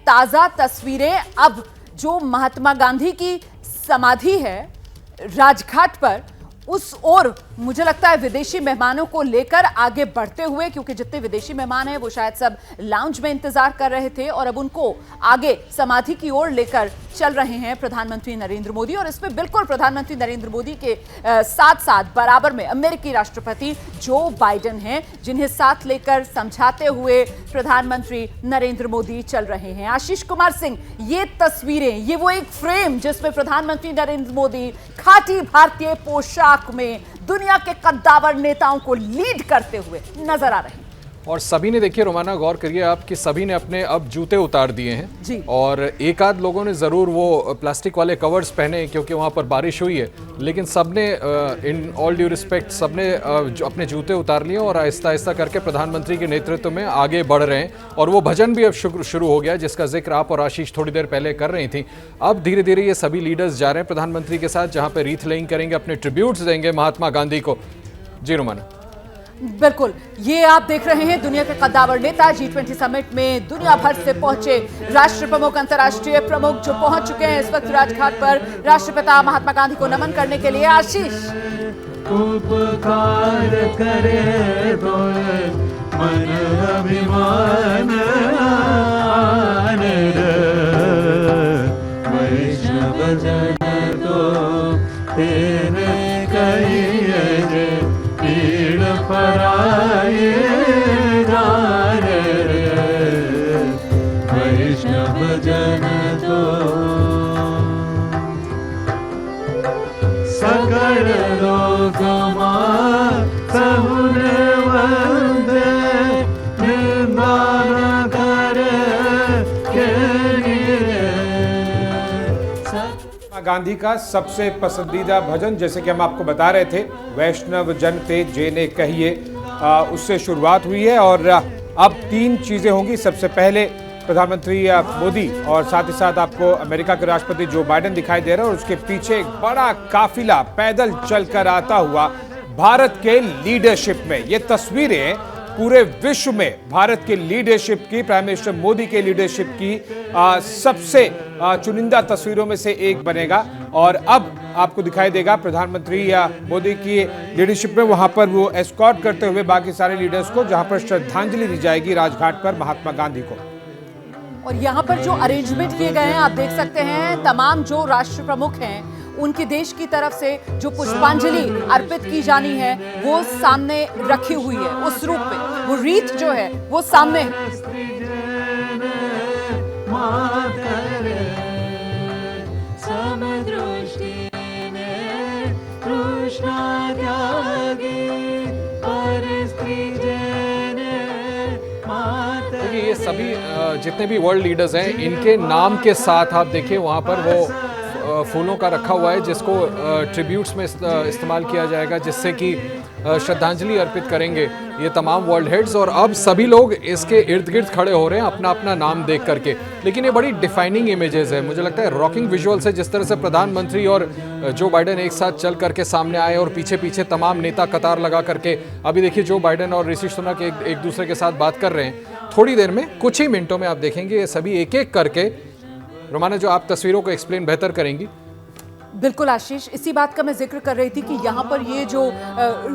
ताजा तस्वीरें अब जो महात्मा गांधी की समाधि है राजघाट पर, उस ओर मुझे लगता है विदेशी मेहमानों को लेकर आगे बढ़ते हुए, क्योंकि जितने विदेशी मेहमान हैं वो शायद सब लाउंज में इंतजार कर रहे थे और अब उनको आगे समाधि की ओर लेकर चल रहे हैं प्रधानमंत्री नरेंद्र मोदी। और इसमें बिल्कुल प्रधानमंत्री नरेंद्र मोदी के साथ साथ बराबर में अमेरिकी राष्ट्रपति जो बाइडेन हैं, जिन्हें साथ लेकर समझाते हुए प्रधानमंत्री नरेंद्र मोदी चल रहे हैं। आशीष कुमार सिंह, ये तस्वीरें, ये वो एक फ्रेम जिसमें प्रधानमंत्री नरेंद्र मोदी खाटी भारतीय पोशाक में दुनिया के कद्दावर नेताओं को लीड करते हुए नजर आ रहे हैं। और सभी ने, देखिए रोमाना, गौर करिए आप कि सभी ने अपने अब जूते उतार दिए हैं जी। और एक आध लोगों ने ज़रूर वो प्लास्टिक वाले कवर्स पहने क्योंकि वहाँ पर बारिश हुई है, लेकिन सबने इन ऑल ड्यू रिस्पेक्ट सबने अपने जूते उतार लिए और आहिस्ता आहिस्ता करके प्रधानमंत्री के नेतृत्व में आगे बढ़ रहे हैं। और वो भजन भी अब शुरू हो गया जिसका जिक्र आप और आशीष थोड़ी देर पहले कर रही थी। अब धीरे धीरे ये सभी लीडर्स जा रहे हैं प्रधानमंत्री के साथ, जहाँ पर रीथ लेइंग करेंगे, अपने ट्रिब्यूट्स देंगे महात्मा गांधी को। जी रोमाना, बिल्कुल, ये आप देख रहे हैं दुनिया के कद्दावर नेता G20 समिट में दुनिया भर से पहुंचे राष्ट्र प्रमुख, अंतर्राष्ट्रीय प्रमुख जो पहुंच चुके हैं इस वक्त राजघाट पर राष्ट्रपिता महात्मा गांधी को नमन करने के लिए। आशीष, उपकार करे तो मन अभिमान वैष्णव जन तो तेरे कहिए पीड़ पराए गारे वैष्णव जन तो सकल लोक सहुने वंदे निंदान करे गांधी का सबसे पसंदीदा भजन, जैसे कि हम आपको बता रहे थे, वैष्णव जन ते जेने कहिए, उससे शुरुआत हुई है। और अब तीन चीज़ें होंगी। सबसे पहले प्रधानमंत्री मोदी और साथ ही साथ आपको अमेरिका के राष्ट्रपति जो बाइडेन दिखाई दे रहे हैं और उसके पीछे एक बड़ा काफिला पैदल चलकर आता हुआ भारत के लीडरशिप में। ये तस्वीरें पूरे विश्व में भारत के लीडरशिप की, प्राइम मिनिस्टर मोदी के लीडरशिप की सबसे चुनिंदा तस्वीरों में से एक बनेगा। और अब आपको दिखाई देगा प्रधानमंत्री मोदी की लीडरशिप में वहां पर वो एस्कॉर्ट करते हुए बाकी सारे लीडर्स को, जहां पर श्रद्धांजलि दी जाएगी राजघाट पर महात्मा गांधी को। और यहाँ पर जो अरेंजमेंट किए गए हैं आप देख सकते हैं, तमाम जो राष्ट्र प्रमुख हैं उनके देश की तरफ से जो पुष्पांजलि अर्पित की जानी है वो सामने रखी हुई है उस रूप में। वो रीत जो है वो सामने ये सभी जितने भी वर्ल्ड लीडर्स हैं इनके नाम के साथ आप देखिए वहाँ पर वो फूलों का रखा हुआ है जिसको ट्रिब्यूट्स में इस्तेमाल किया जाएगा, जिससे कि श्रद्धांजलि अर्पित करेंगे ये तमाम वर्ल्ड हेड्स। और अब सभी लोग इसके इर्द गिर्द खड़े हो रहे हैं अपना अपना नाम देख करके। लेकिन ये बड़ी डिफाइनिंग इमेजेस है, मुझे लगता है रॉकिंग विजुअल्स है, जिस तरह से प्रधानमंत्री और जो बाइडेन एक साथ चल करके सामने आए और पीछे पीछे तमाम नेता कतार लगा करके। अभी देखिए जो बाइडेन और ऋषि सुनक एक दूसरे के साथ बात कर रहे हैं। थोड़ी देर में, कुछ ही मिनटों में आप देखेंगे ये सभी एक एक करके। रोमाना, जो आप तस्वीरों को एक्सप्लेन बेहतर करेंगी। बिल्कुल आशीष, इसी बात का मैं जिक्र कर रही थी कि यहाँ पर ये जो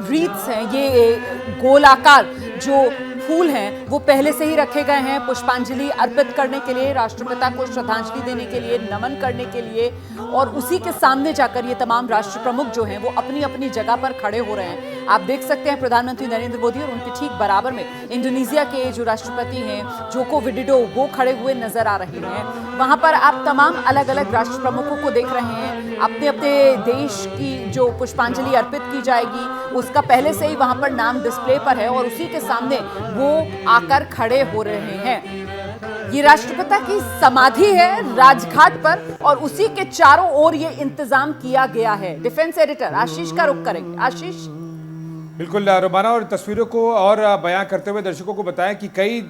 रीत्स हैं, ये गोलाकार जो फूल हैं वो पहले से ही रखे गए हैं पुष्पांजलि अर्पित करने के लिए, राष्ट्रपिता को श्रद्धांजलि देने के लिए, नमन करने के लिए। और उसी के सामने जाकर ये तमाम राष्ट्र प्रमुख जो हैं वो अपनी अपनी जगह पर खड़े हो रहे हैं। आप देख सकते हैं प्रधानमंत्री नरेंद्र मोदी और उनके ठीक बराबर में इंडोनेशिया के जो राष्ट्रपति हैं जोको विडोडो, वो खड़े हुए नजर आ रहे हैं। वहां पर आप तमाम अलग अलग राष्ट्र प्रमुखों को देख रहे हैं। अपने अपने देश की जो पुष्पांजलि अर्पित की जाएगी उसका पहले से ही वहां पर नाम डिस्प्ले पर है और उसी के सामने वो आकर खड़े हो रहे हैं। ये राष्ट्रपिता की समाधि है राजघाट पर और उसी के चारों ओर ये इंतजाम किया गया है। डिफेंस एडिटर आशीष का रुख करेंगे। आशीष, बिल्कुल रोमाना, और तस्वीरों को और बयां करते हुए दर्शकों को बताएं कि कई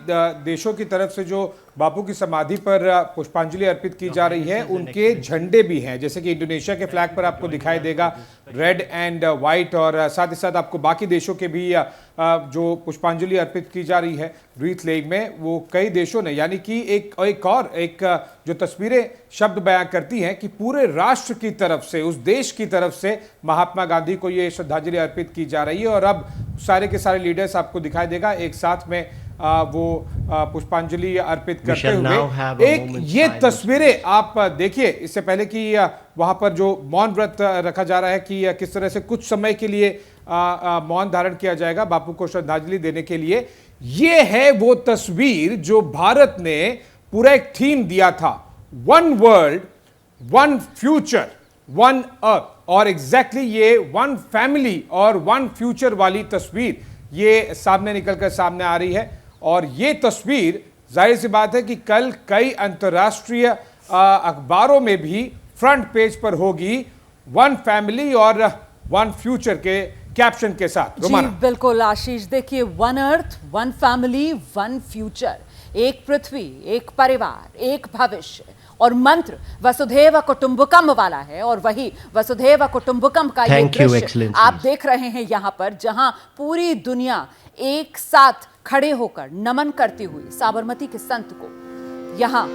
देशों की तरफ से जो बापू की समाधि पर पुष्पांजलि अर्पित की जा रही है। उनके झंडे भी हैं, जैसे कि इंडोनेशिया के फ्लैग पर आपको दिखाई देगा रेड एंड व्हाइट, और साथ ही साथ आपको बाकी देशों के भी जो पुष्पांजलि अर्पित की जा रही है रीथ लेइंग में, वो कई देशों ने, यानी कि एक जो तस्वीरें शब्द बयां करती हैं कि पूरे राष्ट्र की तरफ से, उस देश की तरफ से महात्मा गांधी को ये श्रद्धांजलि अर्पित की जा रही है। और अब सारे के सारे लीडर्स आपको दिखाई देगा एक साथ में वो पुष्पांजलि अर्पित करते हुए। एक ये तस्वीरें आप देखिए, इससे पहले कि वहां पर जो मौन व्रत रखा जा रहा है कि किस तरह से कुछ समय के लिए मौन धारण किया जाएगा बापू को श्रद्धांजलि देने के लिए। ये है वो तस्वीर जो भारत ने पूरा एक थीम दिया था, one world one future one earth, और एग्जैक्टली ये वन फैमिली और वन फ्यूचर वाली तस्वीर ये सामने निकलकर सामने आ रही है। और ये तस्वीर जाहिर सी बात है कि कल कई अंतर्राष्ट्रीय अखबारों में भी फ्रंट पेज पर होगी, वन फैमिली और वन फ्यूचर के कैप्शन के साथ। जी बिल्कुल आशीष, देखिए one earth one family one future, एक पृथ्वी एक परिवार एक भविष्य, और मंत्र वसुधैव कुटुंबकम वाला है। और वही वसुधैव कुटुंबकम का ये दृश्य आप देख रहे हैं यहाँ पर, जहां पूरी दुनिया एक साथ खड़े होकर नमन करती हुई साबरमती के संत को, यहाँ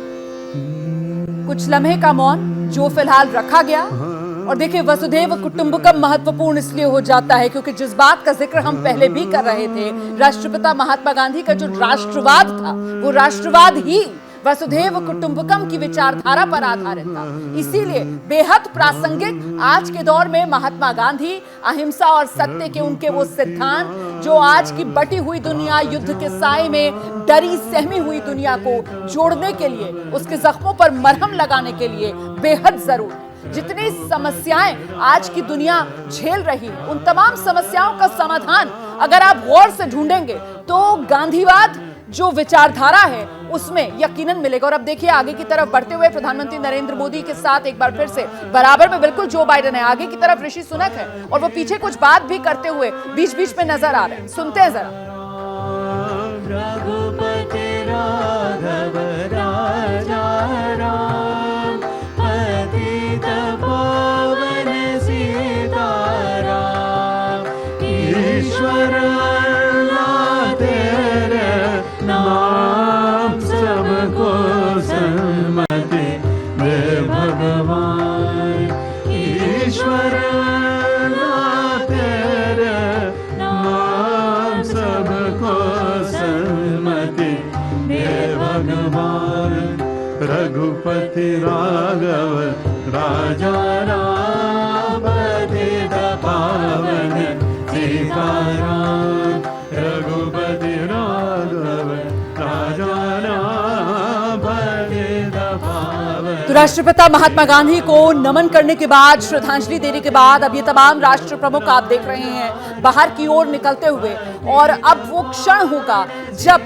कुछ लम्हे का मौन जो फिलहाल रखा गया। और देखिए वसुधैव कुटुंबकम महत्वपूर्ण इसलिए हो जाता है क्योंकि जिस बात का जिक्र हम पहले भी कर रहे थे, राष्ट्रपिता महात्मा गांधी का जो राष्ट्रवाद था, वो राष्ट्रवाद ही वसुधैव कुटुंबकम की विचारधारा पर आधारित था। इसीलिए बेहद प्रासंगिक आज के दौर में महात्मा गांधी, अहिंसा और सत्य के उनके वो सिद्धांत जो आज की बटी हुई दुनिया, युद्ध के साए में डरी सहमी हुई दुनिया को जोड़ने के लिए, उसके जख्मों पर मरहम लगाने के लिए बेहद जरूरी है। जितनी समस्याएं आज की दुनिया झेल रही है, उन तमाम समस्याओं का समाधान अगर आप गौर से ढूंढेंगे तो गांधीवाद जो विचारधारा है उसमें यकीनन मिलेगा। और अब देखिए आगे की तरफ बढ़ते हुए प्रधानमंत्री नरेंद्र मोदी के साथ एक बार फिर से बराबर में बिल्कुल जो बाइडेन है, आगे की तरफ ऋषि सुनक है, और वो पीछे कुछ बात भी करते हुए बीच बीच में नजर आ रहे हैं। सुनते हैं जरा। रघुपति राघव राजा राम, पतित पावन सीताराम, ईश्वर नाम सबको सन्मति दे भगवान, ईश्वर तेरे नाम सबको सन्मति दे भगवान। रघुपति राघव राजा राम, पतित पावन सीताराम, रघुपति राघव राजा राम, पतित पावन। तो राष्ट्रपिता महात्मा गांधी को नमन करने के बाद, श्रद्धांजलि देने के बाद अब ये तमाम राष्ट्र प्रमुख आप देख रहे हैं बाहर की ओर निकलते हुए। और अब वो क्षण होगा जब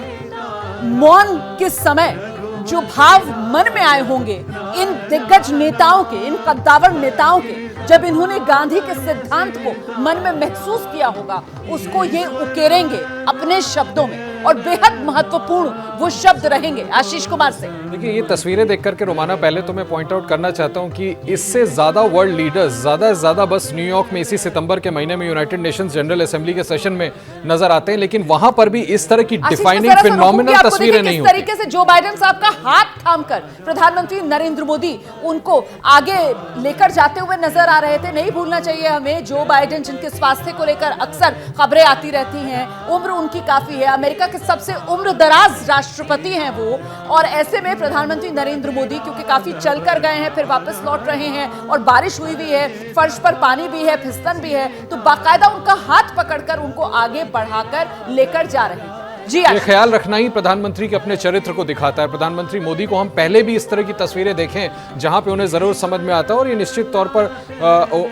मौन के समय जो भाव मन में आए होंगे इन दिग्गज नेताओं के, इन कद्दावर नेताओं के, जब इन्होंने गांधी के सिद्धांत को मन में महसूस किया होगा, उसको ये उकेरेंगे अपने शब्दों में, और बेहद महत्वपूर्ण वो शब्द रहेंगे। आशीष कुमार से देखिए ये तस्वीरें देख करके रोमाना, पहले तो मैं पॉइंट आउट करना चाहता हूं कि इससे ज्यादा वर्ल्ड लीडर्स ज्यादा से ज्यादा बस न्यूयॉर्क में इसी सितंबर के महीने में यूनाइटेड नेशंस जनरल असेंबली के सेशन में नजर आते हैं, लेकिन वहां पर भी इस तरह की डिफाइनिंग फिनोमिनल तस्वीरें नहीं होती। तरीके से जो बाइडेन साहब का हाथ थामकर प्रधानमंत्री नरेंद्र मोदी उनको आगे लेकर जाते हुए नजर आ रहे थे। नहीं भूलना चाहिए हमें, जो बाइडेन जिनके स्वास्थ्य को लेकर अक्सर खबरें आती रहती हैं, उम्र उनकी काफी है, अमेरिका के सबसे उम्र दराज राष्ट्रपति हैं वो, और ऐसे में प्रधानमंत्री नरेंद्र मोदी क्योंकि काफी चलकर गए हैं, फिर वापस लौट रहे हैं, और बारिश हुई भी है, फर्श पर पानी भी है, फिसलन भी है, तो बाकायदा उनका हाथ पकड़कर उनको आगे बढ़ाकर लेकर जा रहे हैं। जी ये ख्याल रखना ही प्रधानमंत्री के अपने चरित्र को दिखाता है। प्रधानमंत्री मोदी को हम पहले भी इस तरह की तस्वीरें देखें जहां पे उन्हें जरूर समझ में आता है, और ये निश्चित तौर पर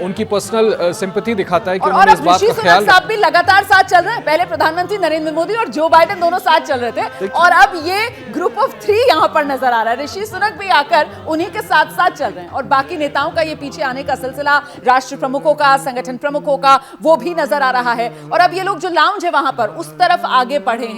उनकी पर्सनल सिंपैथी दिखाता है कि उन्होंने इस बात का ख्याल। साहब भी लगातार साथ चल रहे हैं, पहले प्रधानमंत्री नरेंद्र मोदी और जो बाइडेन दोनों साथ चल रहे थे, और अब ये ग्रुप ऑफ 3 यहाँ पर नजर आ रहा है। ऋषि सुनक भी आकर उन्हीं के साथ साथ चल रहे हैं, और बाकी नेताओं का ये पीछे आने का सिलसिला, राष्ट्र प्रमुखों का, संगठन प्रमुखों का, वो भी नजर आ रहा है। और अब ये लोग जो लाउंज है वहां पर उस तरफ आगे बढ़े हैं।